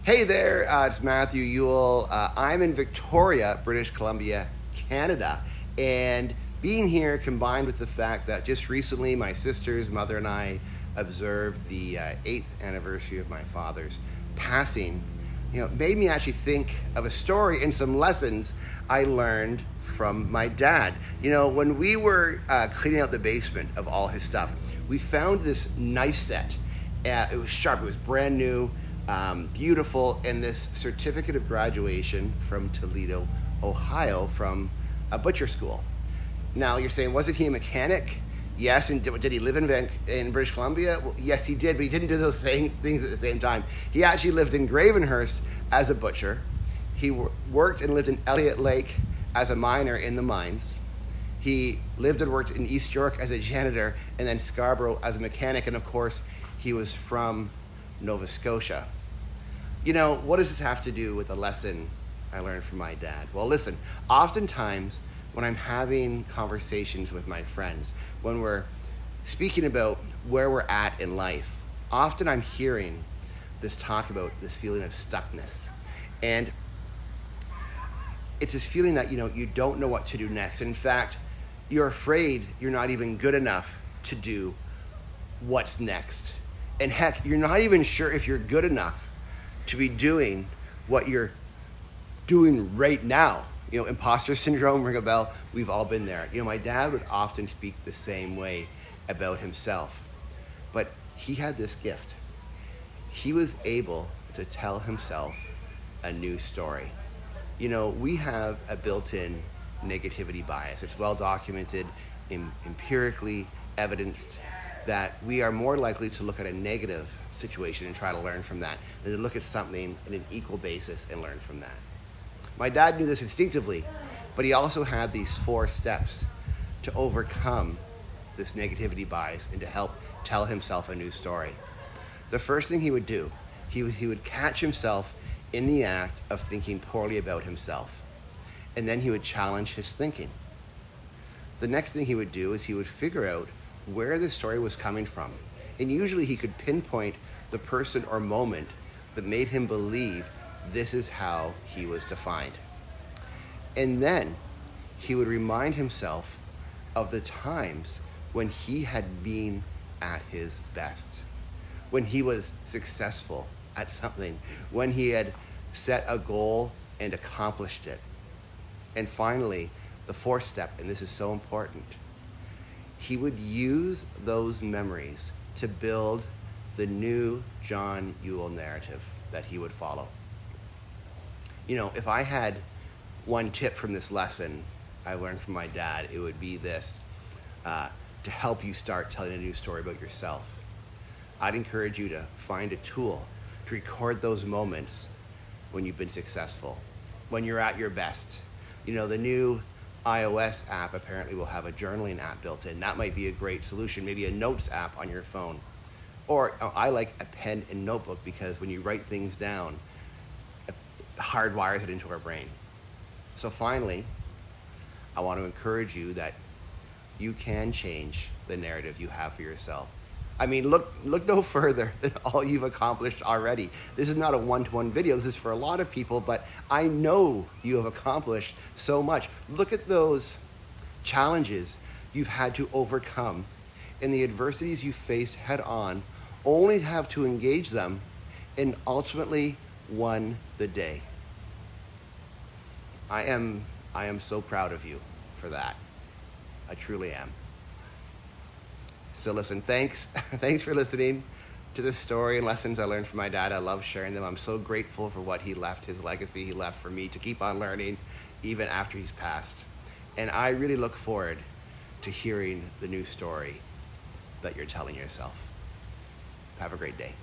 Hey there, it's Matthew Ewell. I'm in Victoria, British Columbia, Canada, and being here combined with the fact that just recently my sister's mother and I observed the 8th anniversary of my father's passing, made me actually think of a story and some lessons I learned from my dad. When we were cleaning out the basement of all his stuff, we found this knife set. It was sharp, it was brand new, beautiful, and this certificate of graduation from Toledo, Ohio, from a butcher school. Now you're saying, wasn't he a mechanic? Yes. And did he live in British Columbia? Well, yes, he did, but he didn't do those same things at the same time. He actually lived in Gravenhurst as a butcher. He worked and lived in Elliott Lake as a miner in the mines. He lived and worked in East York as a janitor, and then Scarborough as a mechanic, and of course, he was from Nova Scotia. What does this have to do with a lesson I learned from my dad? Well, listen, oftentimes when I'm having conversations with my friends, when we're speaking about where we're at in life, often I'm hearing this talk about this feeling of stuckness. And it's this feeling that, you don't know what to do next. In fact, you're afraid you're not even good enough to do what's next. And heck, you're not even sure if you're good enough to be doing what you're doing right now. Imposter syndrome, ring a bell. We've all been there. My dad would often speak the same way about himself, but he had this gift. He was able to tell himself a new story. We have a built-in negativity bias. It's well documented, empirically evidenced, that we are more likely to look at a negative situation and try to learn from that than to look at something in an equal basis and learn from that. My dad knew this instinctively, but he also had these 4 steps to overcome this negativity bias and to help tell himself a new story. The first thing he would do, he would catch himself in the act of thinking poorly about himself, and then he would challenge his thinking. The next thing he would do is he would figure out where the story was coming from, and usually he could pinpoint the person or moment that made him believe this is how he was defined. And then he would remind himself of the times when he had been at his best, when he was successful at something, when he had set a goal and accomplished it. And finally, the 4th step, and this is so important, he would use those memories to build the new John Ewell narrative that he would follow. If I had one tip from this lesson I learned from my dad, it would be this, to help you start telling a new story about yourself. I'd encourage you to find a tool to record those moments when you've been successful, when you're at your best. The new iOS app apparently will have a journaling app built in. That might be a great solution, maybe a notes app on your phone. Or I like a pen and notebook because when you write things down, it hardwires it into our brain. So finally, I want to encourage you that you can change the narrative you have for yourself. Look no further than all you've accomplished already. This is not a one-to-one video. This is for a lot of people, but I know you have accomplished so much. Look at those challenges you've had to overcome and the adversities you faced head on, only to have to engage them and ultimately won the day. I am so proud of you for that. I truly am. So listen, thanks for listening to this story and lessons I learned from my dad. I love sharing them. I'm so grateful for what he left, his legacy he left for me to keep on learning even after he's passed. And I really look forward to hearing the new story that you're telling yourself. Have a great day.